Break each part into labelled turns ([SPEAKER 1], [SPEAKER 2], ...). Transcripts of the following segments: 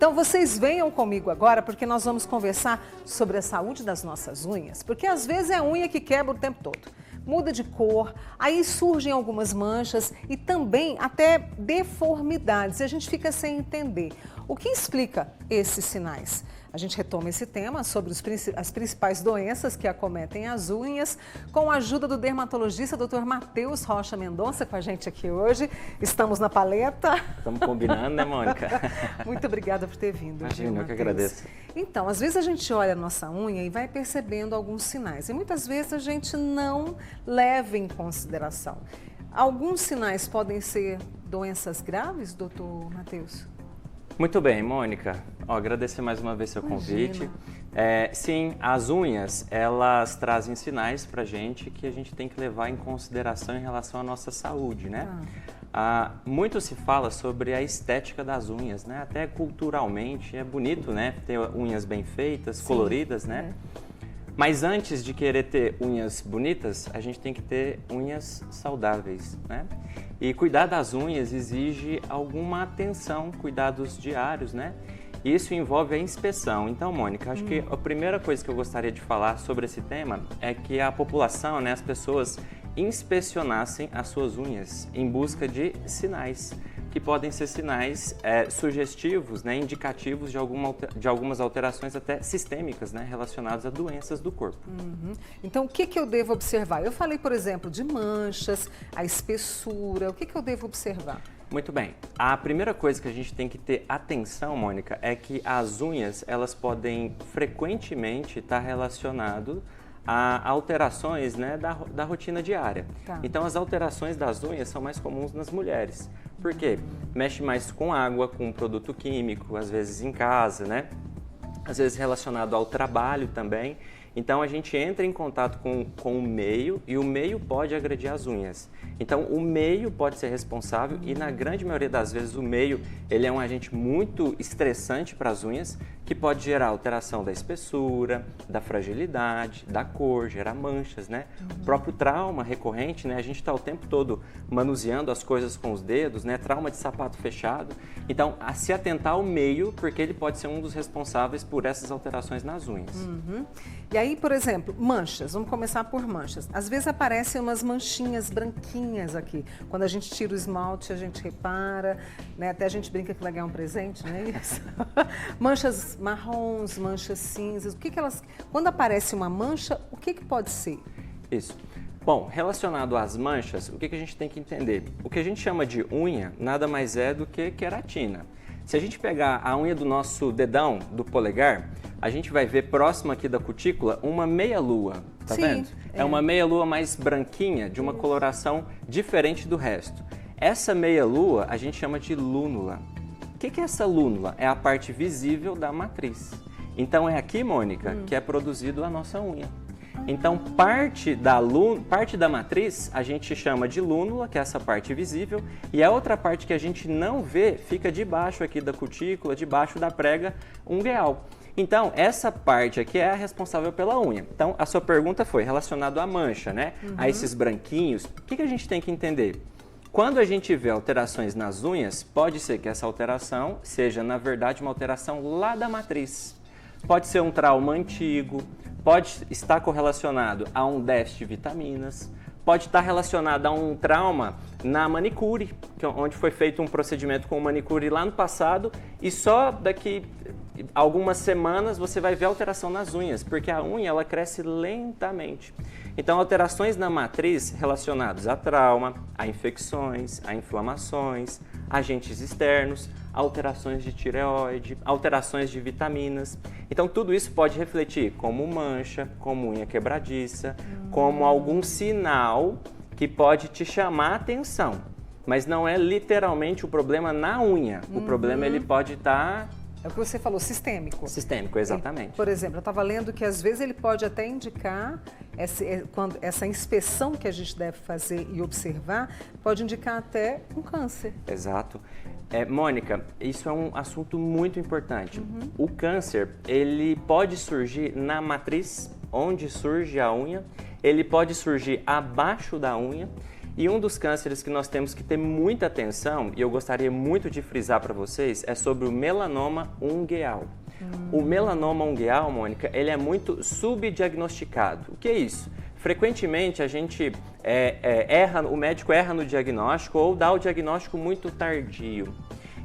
[SPEAKER 1] Então vocês venham comigo agora porque nós vamos conversar sobre a saúde das nossas unhas, porque às vezes é a unha que quebra o tempo todo. Muda de cor, aí surgem algumas manchas e também até deformidades e a gente fica sem entender. O que explica esses sinais? A gente retoma esse tema sobre as principais doenças que acometem as unhas com a ajuda do dermatologista Dr. Matheus Rocha Mendonça com a gente aqui hoje. Estamos na paleta.
[SPEAKER 2] Estamos combinando, né, Mônica?
[SPEAKER 1] Muito obrigada por ter vindo.
[SPEAKER 2] Imagina, eu que agradeço.
[SPEAKER 1] Então, às vezes a gente olha a nossa unha e vai percebendo alguns sinais e muitas vezes a gente não leva em consideração. Alguns sinais podem ser doenças graves, doutor Matheus?
[SPEAKER 2] Muito bem, Mônica. Agradecer mais uma vez seu convite. Sim, as unhas, elas trazem sinais pra gente que a gente tem que levar em consideração em relação à nossa saúde, né? Muito se fala sobre a estética das unhas, né? Até culturalmente é bonito, né? Ter unhas bem feitas, sim, coloridas, né? Mas antes de querer ter unhas bonitas, a gente tem que ter unhas saudáveis, né? E cuidar das unhas exige alguma atenção, cuidados diários, né? E isso envolve a inspeção. Então, Mônica, acho que a primeira coisa que eu gostaria de falar sobre esse tema é que a população, né, as pessoas inspecionassem as suas unhas em busca de sinais, que podem ser sinais sugestivos, né, indicativos de algumas alterações até sistêmicas, né, relacionadas a doenças do corpo.
[SPEAKER 1] Então, o que eu devo observar? Eu falei, por exemplo, de manchas, a espessura, o que eu devo observar?
[SPEAKER 2] Muito bem. A primeira coisa que a gente tem que ter atenção, Mônica, é que as unhas, elas podem frequentemente estar relacionadas a alterações, né, da rotina diária. Então, as alterações das unhas são mais comuns nas mulheres. Por quê? Mexe mais com água, com produto químico, às vezes em casa, né? Às vezes relacionado ao trabalho também. Então, a gente entra em contato com o meio e o meio pode agredir as unhas. Então, o meio pode ser responsável e, na grande maioria das vezes, o meio ele é um agente muito estressante para as unhas que pode gerar alteração da espessura, da fragilidade, da cor, gerar manchas, né? O próprio trauma recorrente, né? A gente está o tempo todo manuseando as coisas com os dedos, né? Trauma de sapato fechado. Então, a se atentar ao meio, porque ele pode ser um dos responsáveis por essas alterações nas unhas.
[SPEAKER 1] E aí, por exemplo, manchas. Vamos começar por manchas. Às vezes aparecem umas manchinhas branquinhas aqui. Quando a gente tira o esmalte, a gente repara, né? Até a gente brinca que vai ganhar um presente, não é isso? Manchas marrons, manchas cinzas. O que elas... Quando aparece uma mancha, o que pode ser?
[SPEAKER 2] Isso. Bom, relacionado às manchas, o que a gente tem que entender? O que a gente chama de unha nada mais é do que queratina. Se a gente pegar a unha do nosso dedão, do polegar, a gente vai ver próximo aqui da cutícula uma meia-lua, tá vendo? É uma meia-lua mais branquinha, de uma coloração diferente do resto. Essa meia-lua a gente chama de lúnula. O que é essa lúnula? É a parte visível da matriz. Então é aqui, Mônica, que é produzido a nossa unha. Então parte da matriz a gente chama de lúnula, que é essa parte visível, e a outra parte que a gente não vê fica debaixo aqui da cutícula, debaixo da prega ungueal. Então, essa parte aqui é a responsável pela unha. Então, a sua pergunta foi relacionada à mancha, né? A esses branquinhos. O que a gente tem que entender? Quando a gente vê alterações nas unhas, pode ser que essa alteração seja, na verdade, uma alteração lá da matriz. Pode ser um trauma antigo, pode estar correlacionado a um déficit de vitaminas, pode estar relacionado a um trauma na manicure, onde foi feito um procedimento com manicure lá no passado e só daqui algumas semanas você vai ver alteração nas unhas, porque a unha ela cresce lentamente. Então, alterações na matriz relacionadas a trauma, a infecções, a inflamações, agentes externos, alterações de tireoide, alterações de vitaminas. Então, tudo isso pode refletir como mancha, como unha quebradiça, como algum sinal que pode te chamar a atenção. Mas não é literalmente o problema na unha. O problema ele pode estar...
[SPEAKER 1] É o que você falou, sistêmico.
[SPEAKER 2] Sistêmico, exatamente.
[SPEAKER 1] Por exemplo, eu estava lendo que às vezes ele pode até indicar, essa inspeção que a gente deve fazer e observar, pode indicar até um câncer.
[SPEAKER 2] Exato. Mônica, isso é um assunto muito importante. O câncer, ele pode surgir na matriz, onde surge a unha, ele pode surgir abaixo da unha E um dos cânceres que nós temos que ter muita atenção, e eu gostaria muito de frisar para vocês, é sobre o melanoma ungueal. O melanoma ungueal, Mônica, ele é muito subdiagnosticado. O que é isso? Frequentemente a gente o médico erra no diagnóstico ou dá o diagnóstico muito tardio.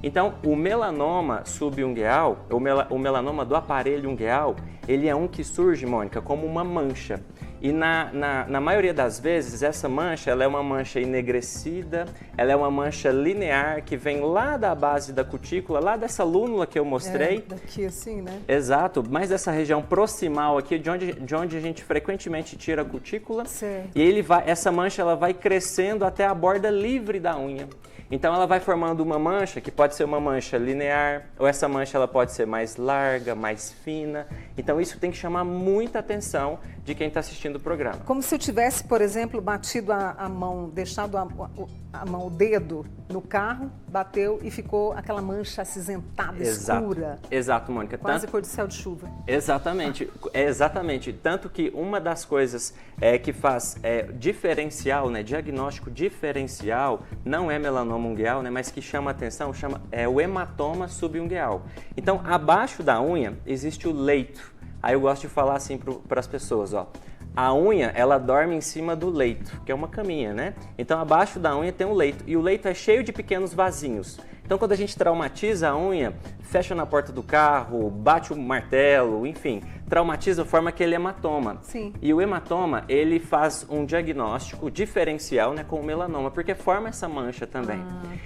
[SPEAKER 2] Então, o melanoma subungueal, o melanoma do aparelho ungueal, ele é um que surge, Mônica, como uma mancha. E na maioria das vezes, essa mancha ela é uma mancha enegrecida, ela é uma mancha linear que vem lá da base da cutícula, lá dessa lúnula que eu mostrei.
[SPEAKER 1] Daqui assim, né?
[SPEAKER 2] Exato, mais dessa região proximal aqui, de onde a gente frequentemente tira a cutícula.
[SPEAKER 1] Certo.
[SPEAKER 2] E essa mancha ela vai crescendo até a borda livre da unha. Então ela vai formando uma mancha, que pode ser uma mancha linear, ou essa mancha ela pode ser mais larga, mais fina. Então isso tem que chamar muita atenção de quem está assistindo o programa.
[SPEAKER 1] Como se eu tivesse, por exemplo, batido a mão, deixado o dedo no carro, bateu e ficou aquela mancha acinzentada, escura.
[SPEAKER 2] Exato, Mônica.
[SPEAKER 1] Quase cor de céu de chuva.
[SPEAKER 2] Exatamente. Tanto que uma das coisas que faz diferencial, né, diagnóstico diferencial, não é melanoma ungueal, né, mas que chama atenção, é o hematoma subungueal. Então, abaixo da unha existe o leito. Aí eu gosto de falar assim para as pessoas, ó. A unha, ela dorme em cima do leito, que é uma caminha, né? Então, abaixo da unha tem um leito, e o leito é cheio de pequenos vasinhos. Então, quando a gente traumatiza a unha, fecha na porta do carro, bate o martelo, enfim, traumatiza, forma aquele hematoma.
[SPEAKER 1] Sim.
[SPEAKER 2] E o hematoma, ele faz um diagnóstico diferencial, né, com o melanoma, porque forma essa mancha também.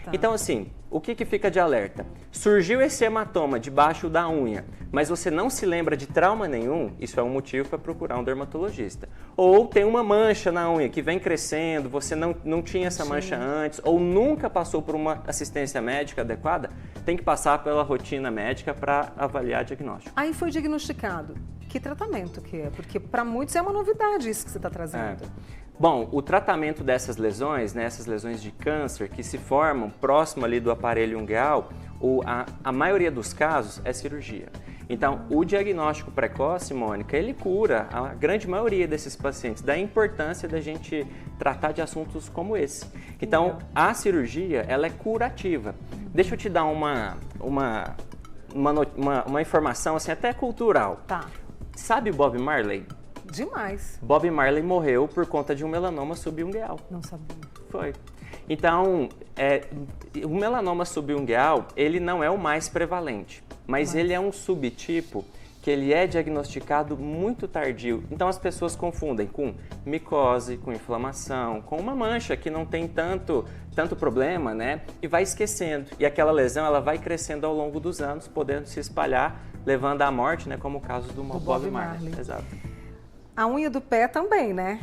[SPEAKER 1] Tá.
[SPEAKER 2] Então, assim, o que fica de alerta? Surgiu esse hematoma debaixo da unha, mas você não se lembra de trauma nenhum, isso é um motivo para procurar um dermatologista. Ou tem uma mancha na unha que vem crescendo, você não tinha essa mancha antes, ou nunca passou por uma assistência médica adequada, tem que passar pela rotina médica para avaliar diagnóstico.
[SPEAKER 1] Aí foi diagnosticado. Que tratamento que é? Porque para muitos é uma novidade isso que você está trazendo.
[SPEAKER 2] Bom, o tratamento dessas lesões, né, essas lesões de câncer que se formam próximo ali do aparelho ungueal, a maioria dos casos é cirurgia. Então, o diagnóstico precoce, Mônica, ele cura a grande maioria desses pacientes, da importância da gente tratar de assuntos como esse. Então, a cirurgia, ela é curativa. Deixa eu te dar uma informação assim, até cultural.
[SPEAKER 1] Tá.
[SPEAKER 2] Sabe Bob Marley?
[SPEAKER 1] Demais.
[SPEAKER 2] Bob Marley morreu por conta de um melanoma subungueal.
[SPEAKER 1] Não sabia.
[SPEAKER 2] Foi. Então, o melanoma subungueal, ele não é o mais prevalente, mas ele é um subtipo que ele é diagnosticado muito tardio. Então, as pessoas confundem com micose, com inflamação, com uma mancha que não tem tanto problema, né? E vai esquecendo. E aquela lesão, ela vai crescendo ao longo dos anos, podendo se espalhar, levando à morte, né? Como o caso do Bob Marley. Exato.
[SPEAKER 1] A unha do pé também, né?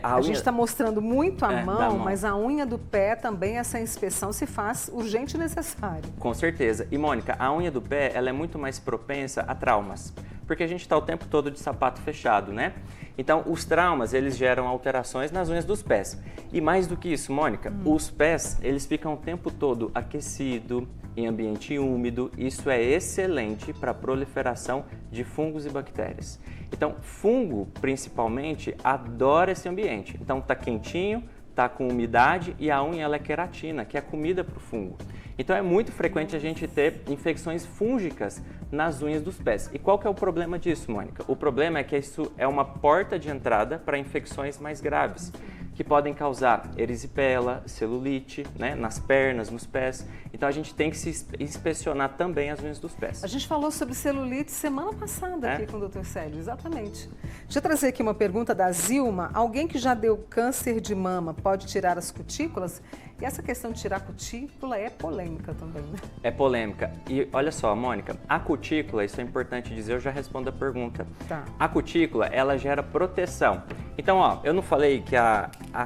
[SPEAKER 1] A gente está mostrando muito a mão, mas a unha do pé também, essa inspeção se faz urgente e necessário.
[SPEAKER 2] Com certeza. E, Mônica, a unha do pé, ela é muito mais propensa a traumas, porque a gente está o tempo todo de sapato fechado, né? Então, os traumas, eles geram alterações nas unhas dos pés. E mais do que isso, Mônica, os pés, eles ficam o tempo todo aquecidos, em ambiente úmido. Isso é excelente para a proliferação de fungos e bactérias. Então, fungo, principalmente, adora esse ambiente. Então, tá quentinho, tá com umidade e a unha ela é queratina, que é comida para o fungo. Então, é muito frequente a gente ter infecções fúngicas nas unhas dos pés. E qual que é o problema disso, Mônica? O problema é que isso é uma porta de entrada para infecções mais graves, que podem causar erisipela, celulite, né, nas pernas, nos pés. Então, a gente tem que se inspecionar também as unhas dos pés.
[SPEAKER 1] A gente falou sobre celulite semana passada aqui com o Dr. Célio, exatamente. Deixa eu trazer aqui uma pergunta da Zilma. Alguém que já deu câncer de mama pode tirar as cutículas? E essa questão de tirar a cutícula é polêmica também, né? É
[SPEAKER 2] polêmica. E olha só, Mônica, a cutícula, isso é importante dizer, eu já respondo a pergunta.
[SPEAKER 1] Tá.
[SPEAKER 2] A cutícula, ela gera proteção. Então, ó, eu não falei que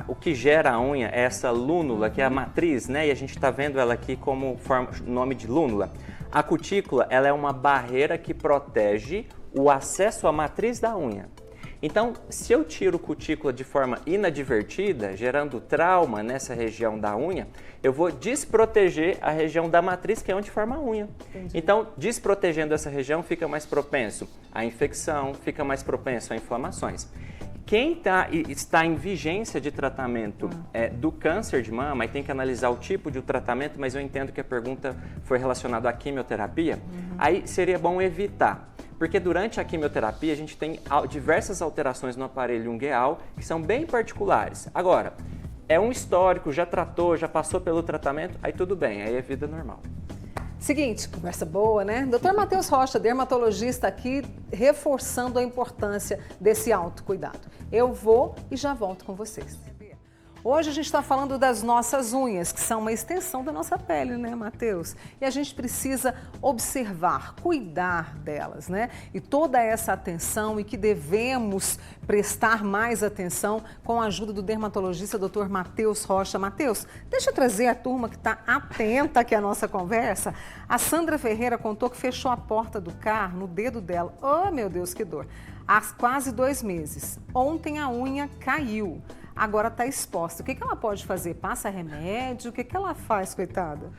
[SPEAKER 2] o que gera a unha é essa lúnula, que é a matriz, né? E a gente está vendo ela aqui como nome de lúnula. A cutícula, ela é uma barreira que protege o acesso à matriz da unha. Então, se eu tiro cutícula de forma inadvertida, gerando trauma nessa região da unha, eu vou desproteger a região da matriz, que é onde forma a unha. Entendi. Então, desprotegendo essa região, fica mais propenso à infecção, fica mais propenso a inflamações. Quem está em vigência de tratamento do câncer de mama, e tem que analisar o tipo de tratamento, mas eu entendo que a pergunta foi relacionada à quimioterapia, aí seria bom evitar. Porque durante a quimioterapia a gente tem diversas alterações no aparelho ungueal que são bem particulares. Agora, é um histórico, já tratou, já passou pelo tratamento, aí tudo bem, aí é vida normal.
[SPEAKER 1] Seguinte, conversa boa, né? Dr. Matheus Rocha, dermatologista aqui, reforçando a importância desse autocuidado. Eu vou e já volto com vocês. Hoje a gente está falando das nossas unhas, que são uma extensão da nossa pele, né, Matheus? E a gente precisa observar, cuidar delas, né? E toda essa atenção e que devemos prestar mais atenção com a ajuda do dermatologista Dr. Matheus Rocha. Matheus, deixa eu trazer a turma que está atenta aqui à nossa conversa. A Sandra Ferreira contou que fechou a porta do carro no dedo dela. Oh, meu Deus, que dor! Há quase 2 meses. Ontem a unha caiu. Agora está exposta. O que ela pode fazer? Passa remédio? O que ela faz, coitada?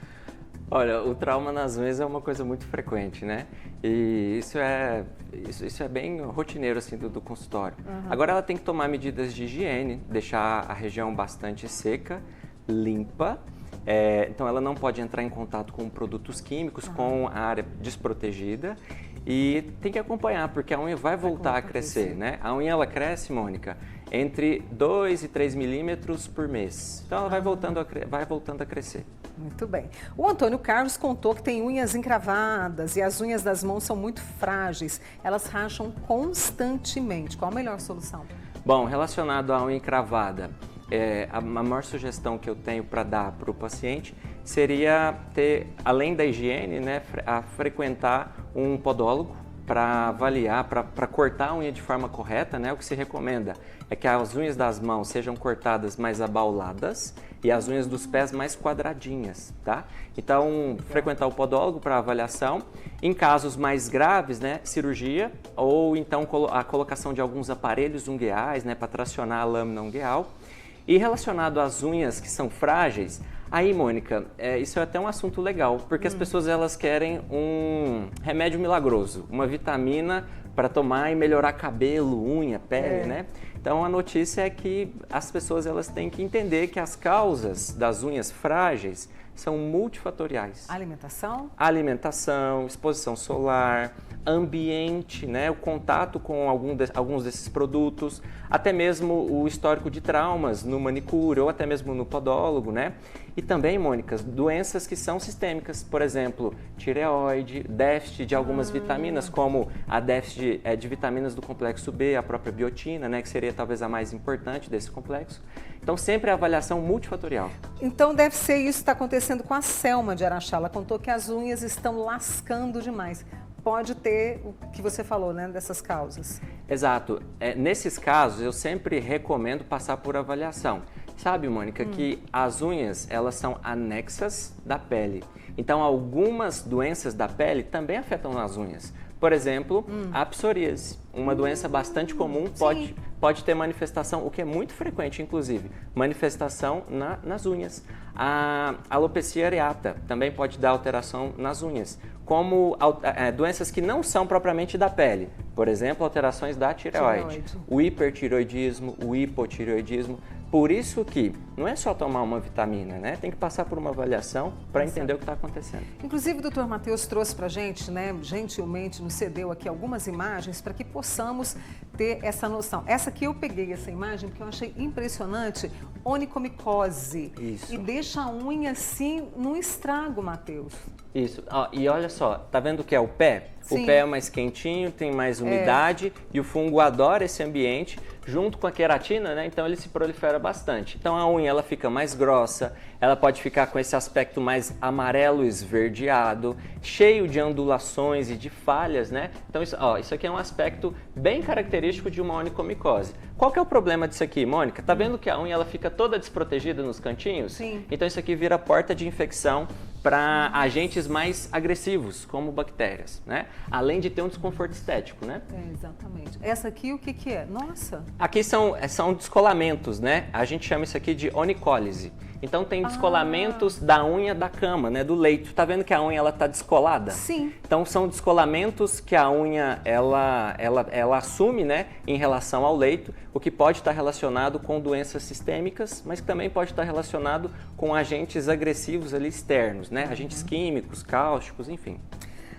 [SPEAKER 2] Olha, o trauma nas unhas é uma coisa muito frequente, né? E isso é bem rotineiro, assim, do consultório. Agora ela tem que tomar medidas de higiene, deixar a região bastante seca, limpa. Então ela não pode entrar em contato com produtos químicos, com a área desprotegida. E tem que acompanhar, porque a unha vai voltar a crescer, né? A unha, ela cresce, Mônica, entre 2 e 3 milímetros por mês. Então ela vai voltando a crescer.
[SPEAKER 1] Muito bem. O Antônio Carlos contou que tem unhas encravadas e as unhas das mãos são muito frágeis. Elas racham constantemente. Qual a melhor solução?
[SPEAKER 2] Bom, relacionado à unha encravada, a maior sugestão que eu tenho para dar para o paciente seria ter, além da higiene, né, a frequentar um podólogo para avaliar, para cortar a unha de forma correta, né? O que se recomenda é que as unhas das mãos sejam cortadas mais abauladas e as unhas dos pés mais quadradinhas, tá? Então, frequentar o podólogo para avaliação. Em casos mais graves, né, cirurgia ou então a colocação de alguns aparelhos ungueais, né, para tracionar a lâmina ungueal. E relacionado às unhas que são frágeis, aí, Mônica, isso é até um assunto legal, porque as pessoas elas querem um remédio milagroso, uma vitamina para tomar e melhorar cabelo, unha, pele, né? Então a notícia é que as pessoas elas têm que entender que as causas das unhas frágeis são multifatoriais. Alimentação, exposição solar, ambiente, né, o contato com alguns desses produtos, até mesmo o histórico de traumas no manicure ou até mesmo no podólogo, né? E também, Mônica, doenças que são sistêmicas, por exemplo, tireoide, déficit de algumas vitaminas, como a déficit de vitaminas do complexo B, a própria biotina, né, que seria talvez a mais importante desse complexo. Então, sempre a avaliação multifatorial.
[SPEAKER 1] Então, deve ser isso que está acontecendo com a Selma de Araxá. Ela contou que as unhas estão lascando demais. Pode ter o que você falou, né, dessas causas.
[SPEAKER 2] Exato. Nesses casos, eu sempre recomendo passar por avaliação. Sabe, Mônica, que as unhas, elas são anexas da pele. Então, algumas doenças da pele também afetam as unhas. Por exemplo, a psoríase, uma doença bastante comum, pode ter manifestação, o que é muito frequente, inclusive, manifestação nas unhas. A alopecia areata também pode dar alteração nas unhas, como doenças que não são propriamente da pele. Por exemplo, alterações da tireoide, o hipertireoidismo, o hipotireoidismo. Por isso que não é só tomar uma vitamina, né? Tem que passar por uma avaliação para entender o que está acontecendo.
[SPEAKER 1] Inclusive, o Dr. Matheus trouxe para a gente, né, gentilmente nos cedeu aqui algumas imagens para que possamos ter essa noção. Essa aqui eu peguei essa imagem porque eu achei impressionante, onicomicose.
[SPEAKER 2] Isso.
[SPEAKER 1] E deixa a unha assim num estrago, Matheus.
[SPEAKER 2] Isso. E olha só, tá vendo o que é o pé?
[SPEAKER 1] Sim.
[SPEAKER 2] O pé é mais quentinho, tem mais umidade e o fungo adora esse ambiente, junto com a queratina, né? Então ele se prolifera bastante. Então a unha ela fica mais grossa, ela pode ficar com esse aspecto mais amarelo esverdeado, cheio de ondulações e de falhas, né? Então isso aqui é um aspecto bem característico de uma onicomicose. Qual que é o problema disso aqui, Mônica? Tá vendo que a unha ela fica toda desprotegida nos cantinhos?
[SPEAKER 1] Sim.
[SPEAKER 2] Então isso aqui vira porta de infecção para agentes mais agressivos, como bactérias, né? Além de ter um desconforto estético, né?
[SPEAKER 1] Exatamente. Essa aqui o que que é? Nossa!
[SPEAKER 2] Aqui são descolamentos, né? A gente chama isso aqui de onicólise. Então tem descolamentos da unha da cama, né, do leito. Tá vendo que a unha ela tá descolada?
[SPEAKER 1] Sim.
[SPEAKER 2] Então são descolamentos que a unha ela assume, né, em relação ao leito, o que pode estar relacionado com doenças sistêmicas, mas que também pode estar relacionado com agentes agressivos ali externos, né, agentes químicos, cáusticos, enfim.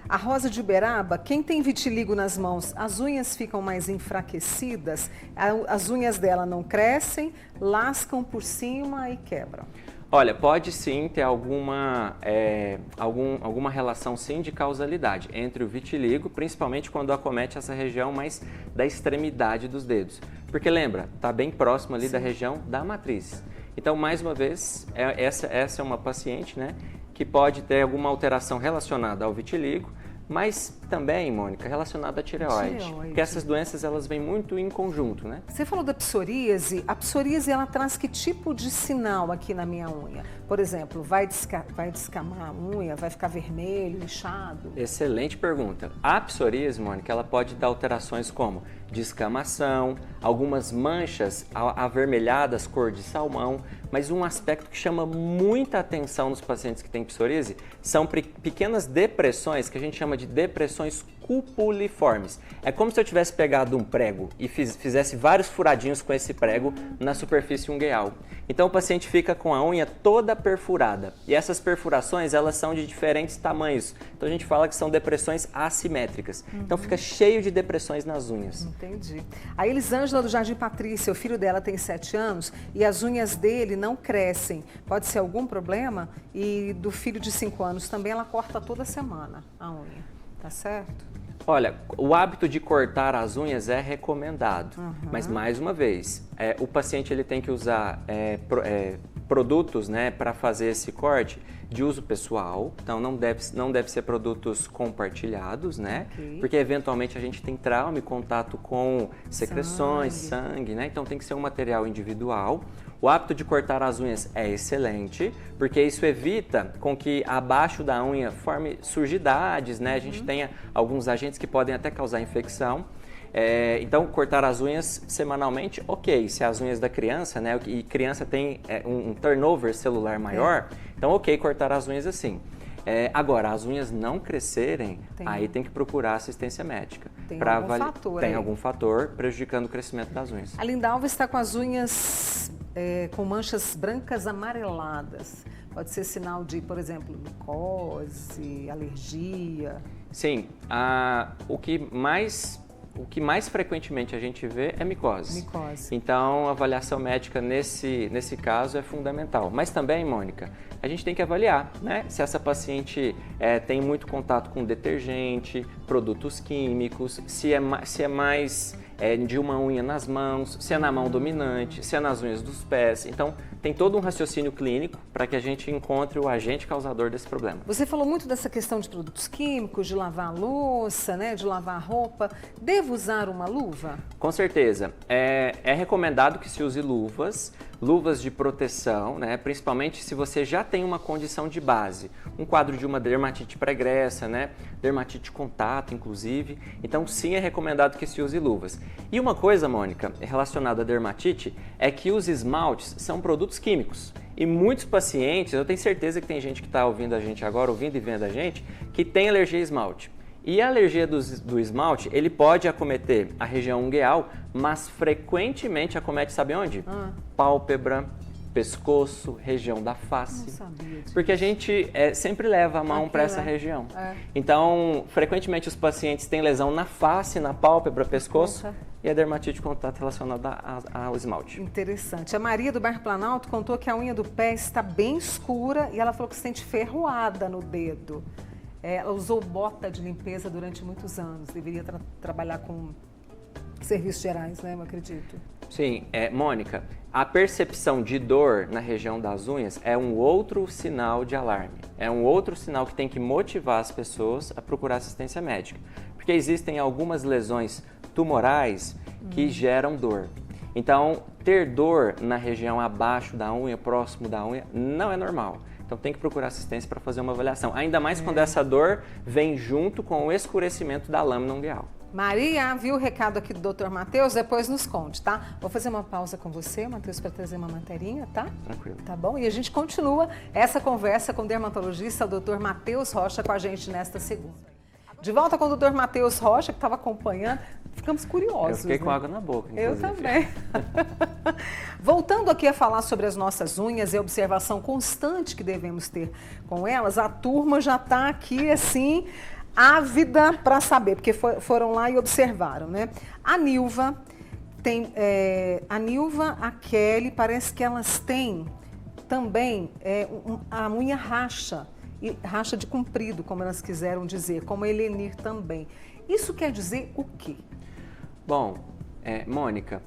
[SPEAKER 1] A Rosa de Uberaba, quem tem vitiligo nas mãos, as unhas ficam mais enfraquecidas, as unhas dela não crescem, lascam por cima e quebram.
[SPEAKER 2] Olha, pode sim ter alguma relação sim de causalidade entre o vitiligo, principalmente quando acomete essa região mais da extremidade dos dedos. Porque lembra, está bem próximo ali da região da matriz. Então, mais uma vez, essa é uma paciente, né, que pode ter alguma alteração relacionada ao vitiligo, mas também, Mônica, relacionada à tireoide. Porque essas doenças, elas vêm muito em conjunto, né?
[SPEAKER 1] Você falou da psoríase. A psoríase, ela traz que tipo de sinal aqui na minha unha? Por exemplo, vai descamar a unha, vai ficar vermelho, inchado?
[SPEAKER 2] Excelente pergunta. A psoríase, Mônica, ela pode dar alterações como descamação, algumas manchas avermelhadas, cor de salmão, mas um aspecto que chama muita atenção nos pacientes que têm psoríase são pequenas depressões, que a gente chama de depressões cupuliformes. É como se eu tivesse pegado um prego e fizesse vários furadinhos com esse prego na superfície ungueal. Então o paciente fica com a unha toda perfurada. E essas perfurações, elas são de diferentes tamanhos. Então a gente fala que são depressões assimétricas. Então fica cheio de depressões nas unhas.
[SPEAKER 1] Entendi. A Elisângela do Jardim Patrícia, o filho dela tem 7 anos e as unhas dele não crescem. Pode ser algum problema? E do filho de 5 anos também, ela corta toda semana a unha. Tá certo?
[SPEAKER 2] Olha, o hábito de cortar as unhas é recomendado, mas mais uma vez, o paciente ele tem que usar produtos, né, para fazer esse corte de uso pessoal, então não deve ser produtos compartilhados, né, porque eventualmente a gente tem trauma e contato com secreções, sangue, né, então tem que ser um material individual. O hábito de cortar as unhas é excelente, porque isso evita com que abaixo da unha forme sujidades, né? A gente tenha alguns agentes que podem até causar infecção. Então, cortar as unhas semanalmente, ok. Se as unhas da criança, né? E criança tem um turnover celular maior, então ok cortar as unhas assim. Agora, as unhas não crescerem, aí tem que procurar assistência médica.
[SPEAKER 1] Tem algum fator aí.
[SPEAKER 2] Tem algum fator prejudicando o crescimento das unhas.
[SPEAKER 1] A Lindalva está com as unhas com manchas brancas amareladas. Pode ser sinal de, por exemplo, micose, alergia.
[SPEAKER 2] Sim, o que mais frequentemente a gente vê é micose. Então, a avaliação médica nesse caso é fundamental. Mas também, Mônica, a gente tem que avaliar, né? Se essa paciente tem muito contato com detergente, produtos químicos, se é mais de uma unha nas mãos, se é na mão dominante, se é nas unhas dos pés. Então, tem todo um raciocínio clínico para que a gente encontre o agente causador desse problema.
[SPEAKER 1] Você falou muito dessa questão de produtos químicos, de lavar a louça, né, de lavar a roupa. Devo usar uma luva?
[SPEAKER 2] Com certeza. É recomendado que se use luvas de proteção, né, principalmente se você já tem uma condição de base, um quadro de uma dermatite pregressa, né, dermatite contato, inclusive. Então, sim, é recomendado que se use luvas. E uma coisa, Mônica, relacionada à dermatite, é que os esmaltes são produtos químicos. E muitos pacientes, eu tenho certeza que tem gente que está ouvindo a gente agora, ouvindo e vendo a gente, que tem alergia a esmalte. E a alergia do esmalte, ele pode acometer a região ungueal, mas frequentemente acomete, sabe onde? Pálpebra, pescoço, região da face. Não sabia disso. Porque a gente sempre leva a mão para essa região. Então, frequentemente os pacientes têm lesão na face, na pálpebra, pescoço e a dermatite de contato relacionada ao esmalte.
[SPEAKER 1] Interessante. A Maria do Bairro Planalto contou que a unha do pé está bem escura e ela falou que se sente ferroada no dedo. Ela usou bota de limpeza durante muitos anos. Deveria trabalhar com serviços gerais, né? Eu acredito.
[SPEAKER 2] Sim, Mônica, a percepção de dor na região das unhas é um outro sinal de alarme. É um outro sinal que tem que motivar as pessoas a procurar assistência médica. Porque existem algumas lesões tumorais que geram dor. Então, ter dor na região abaixo da unha, próximo da unha, não é normal. Então tem que procurar assistência para fazer uma avaliação. Ainda mais quando essa dor vem junto com o escurecimento da lâmina ungueal.
[SPEAKER 1] Maria, viu o recado aqui do Dr. Matheus? Depois nos conte, tá? Vou fazer uma pausa com você, Matheus, para trazer uma materinha, tá?
[SPEAKER 2] Tranquilo.
[SPEAKER 1] Tá bom? E a gente continua essa conversa com o dermatologista, o Dr. Matheus Rocha, com a gente nesta segunda. De volta com o Dr. Matheus Rocha, que estava acompanhando. Ficamos curiosos.
[SPEAKER 2] Eu fiquei
[SPEAKER 1] né?
[SPEAKER 2] com água na boca, inclusive.
[SPEAKER 1] Eu também. Voltando aqui a falar sobre as nossas unhas e a observação constante que devemos ter com elas, a turma já está aqui, assim, ávida para saber, porque foram lá e observaram, né? A Nilva, a Kelly, parece que elas têm também a unha racha, e racha de comprido, como elas quiseram dizer, como a Helenir também. Isso quer dizer o quê?
[SPEAKER 2] Bom, Mônica,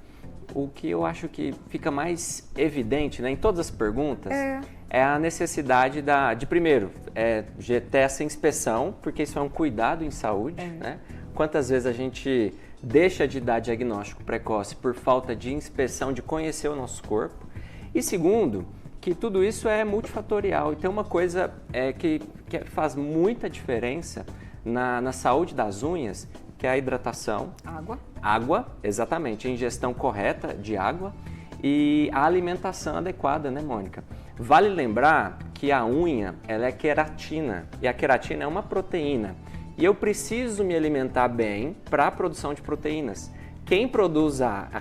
[SPEAKER 2] o que eu acho que fica mais evidente, né, em todas as perguntas é a necessidade de primeiro, ter essa inspeção, porque isso é um cuidado em saúde, né? Quantas vezes a gente deixa de dar diagnóstico precoce por falta de inspeção, de conhecer o nosso corpo. E segundo, que tudo isso é multifatorial e tem uma coisa que faz muita diferença na saúde das unhas, que é a hidratação.
[SPEAKER 1] Água.
[SPEAKER 2] Água, exatamente, a ingestão correta de água e a alimentação adequada, né, Mônica? Vale lembrar que a unha, ela é queratina e a queratina é uma proteína e eu preciso me alimentar bem para a produção de proteínas. Quem produz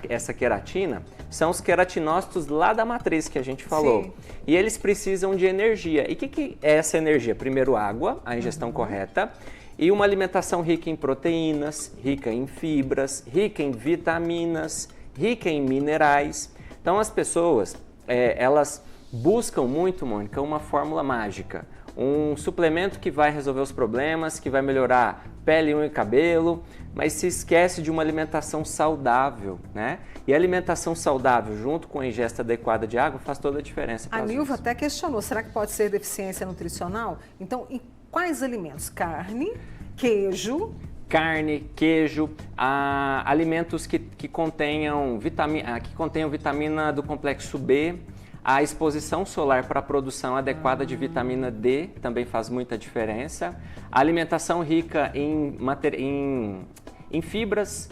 [SPEAKER 2] essa queratina são os queratinócitos lá da matriz que a gente falou. Sim. E eles precisam de energia. E o que é essa energia? Primeiro, água, a ingestão correta, e uma alimentação rica em proteínas, rica em fibras, rica em vitaminas, rica em minerais. Então, as pessoas, elas buscam muito, Mônica, uma fórmula mágica. Um suplemento que vai resolver os problemas, que vai melhorar pele, unha e cabelo, mas se esquece de uma alimentação saudável, né? E a alimentação saudável, junto com a ingesta adequada de água, faz toda a diferença.
[SPEAKER 1] A Nilva até questionou, será que pode ser deficiência nutricional? Então, em quais alimentos? Carne, queijo...
[SPEAKER 2] Carne, queijo, alimentos que contenham vitamina do complexo B, a exposição solar para a produção adequada de vitamina D também faz muita diferença. A alimentação rica em fibras,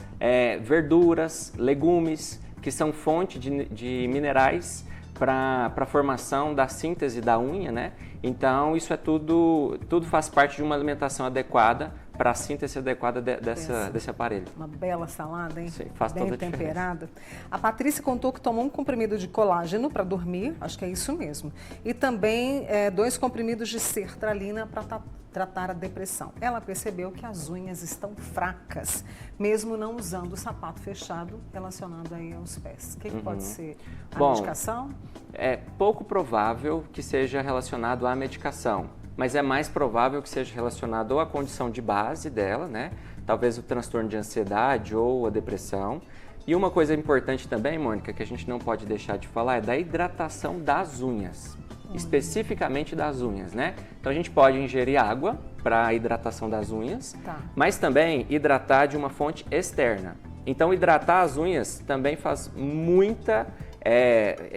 [SPEAKER 2] verduras, legumes, que são fonte de minerais para a formação da síntese da unha, né? Então, isso tudo faz parte de uma alimentação adequada para a síntese adequada desse aparelho.
[SPEAKER 1] Uma bela salada, hein?
[SPEAKER 2] Sim, faz toda a diferença. Bem temperada.
[SPEAKER 1] A Patrícia contou que tomou um comprimido de colágeno para dormir, acho que é isso mesmo. E também 2 comprimidos de sertralina para tratar a depressão. Ela percebeu que as unhas estão fracas, mesmo não usando o sapato fechado relacionado aí aos pés. O que pode ser? A medicação?
[SPEAKER 2] É pouco provável que seja relacionado à medicação, mas é mais provável que seja relacionado ou à condição de base dela, né? Talvez o transtorno de ansiedade ou a depressão. E uma coisa importante também, Mônica, que a gente não pode deixar de falar é da hidratação das unhas. Especificamente das unhas, né? Então a gente pode ingerir água para a hidratação das unhas, mas também hidratar de uma fonte externa. Então hidratar as unhas também faz muita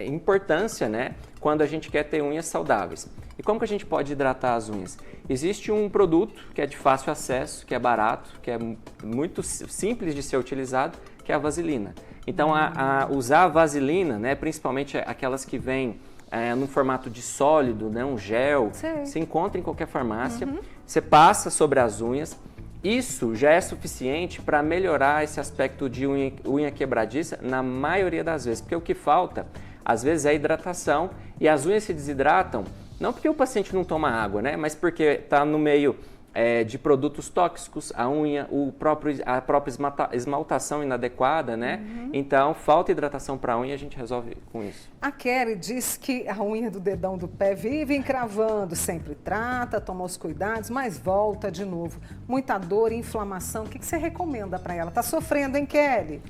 [SPEAKER 2] importância, né? Quando a gente quer ter unhas saudáveis. E como que a gente pode hidratar as unhas? Existe um produto que é de fácil acesso, que é barato, que é muito simples de ser utilizado, que é a vaselina. Então usar a vaselina, né? Principalmente aquelas que vêm no formato de sólido, né, um gel, se encontra em qualquer farmácia, você passa sobre as unhas, isso já é suficiente para melhorar esse aspecto de unha quebradiça na maioria das vezes, porque o que falta, às vezes, é a hidratação e as unhas se desidratam, não porque o paciente não toma água, né, mas porque está no meio de produtos tóxicos, a unha, a própria esmaltação inadequada, né? Então, falta hidratação para a unha e a gente resolve com isso.
[SPEAKER 1] A Kelly diz que a unha do dedão do pé vive encravando, sempre trata, toma os cuidados, mas volta de novo. Muita dor, inflamação, o que você recomenda para ela? Tá sofrendo, hein, Kelly?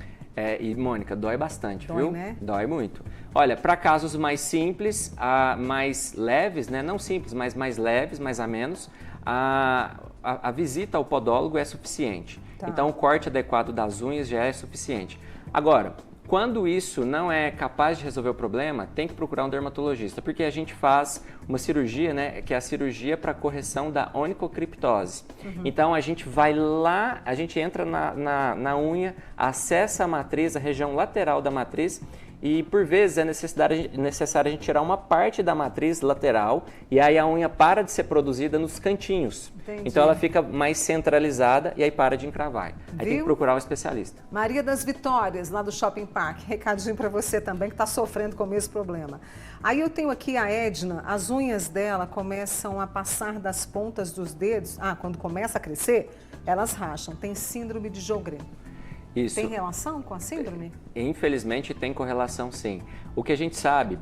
[SPEAKER 2] E, Mônica, dói bastante,
[SPEAKER 1] dói,
[SPEAKER 2] viu?
[SPEAKER 1] Né?
[SPEAKER 2] Dói muito. Olha, para casos mais simples, mais leves, né? Não simples, mas mais leves, mais a menos, a visita ao podólogo é suficiente. Então, o corte adequado das unhas já é suficiente. Agora, Quando isso não é capaz de resolver o problema, tem que procurar um dermatologista, porque a gente faz uma cirurgia, né, que é a cirurgia para correção da onicocriptose. Então a gente vai lá, a gente entra na unha, acessa a matriz, a região lateral da matriz, e por vezes é necessário a gente tirar uma parte da matriz lateral e aí a unha para de ser produzida nos cantinhos.
[SPEAKER 1] Entendi.
[SPEAKER 2] Então ela fica mais centralizada e aí para de encravar. Aí tem que procurar um especialista.
[SPEAKER 1] Maria das Vitórias, lá do Shopping Park, recadinho para você também que está sofrendo com o mesmo problema. Aí eu tenho aqui a Edna, as unhas dela começam a passar das pontas dos dedos, quando começa a crescer, elas racham, tem síndrome de Sjögren.
[SPEAKER 2] Isso.
[SPEAKER 1] Tem relação com a síndrome?
[SPEAKER 2] Infelizmente tem correlação sim. O que a gente sabe,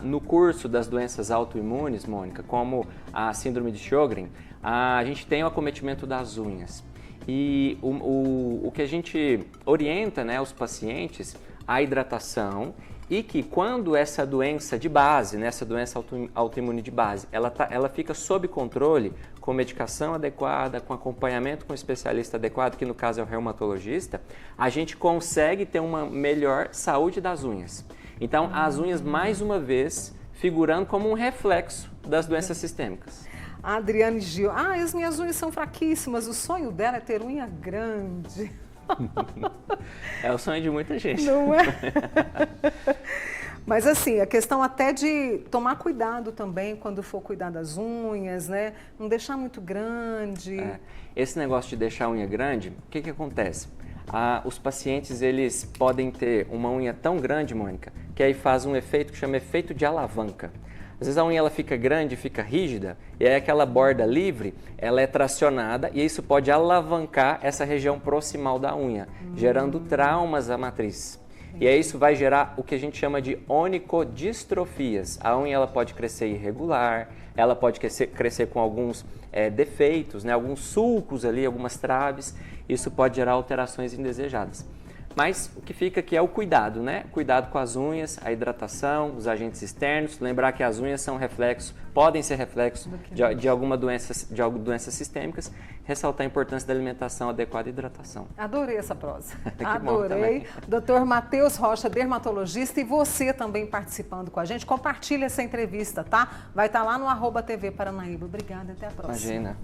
[SPEAKER 2] no curso das doenças autoimunes, Mônica, como a síndrome de Sjögren, a gente tem o acometimento das unhas. E o que a gente orienta, né, os pacientes, a hidratação, e que quando essa doença de base, né, essa doença autoimune de base, ela fica sob controle, com medicação adequada, com acompanhamento com um especialista adequado, que no caso é o reumatologista, a gente consegue ter uma melhor saúde das unhas. Então, as unhas, mais uma vez, figurando como um reflexo das doenças sistêmicas.
[SPEAKER 1] A Adriane Gil, as minhas unhas são fraquíssimas, o sonho dela é ter unha grande.
[SPEAKER 2] É o sonho de muita gente.
[SPEAKER 1] Não é? Mas assim, a questão até de tomar cuidado também quando for cuidar das unhas, né? Não deixar muito grande.
[SPEAKER 2] Esse negócio de deixar a unha grande, o que acontece? Os pacientes, eles podem ter uma unha tão grande, Mônica, que aí faz um efeito que chama efeito de alavanca. Às vezes a unha ela fica grande, fica rígida, e aí aquela borda livre, ela é tracionada e isso pode alavancar essa região proximal da unha, gerando traumas à matriz. E aí isso vai gerar o que a gente chama de onicodistrofias. A unha ela pode crescer irregular, ela pode crescer com alguns defeitos, né, alguns sulcos ali, algumas traves. Isso pode gerar alterações indesejadas. Mas o que fica aqui é o cuidado, né? Cuidado com as unhas, a hidratação, os agentes externos. Lembrar que as unhas são reflexo, podem ser reflexo de algumas doenças sistêmicas. Ressaltar a importância da alimentação adequada e hidratação.
[SPEAKER 1] Adorei essa prosa.
[SPEAKER 2] Adorei.
[SPEAKER 1] Dr. Matheus Rocha, dermatologista, e você também participando com a gente. Compartilha essa entrevista, tá? Vai estar lá no @TV Paranaíba. Obrigada, até a próxima.
[SPEAKER 2] Imagina.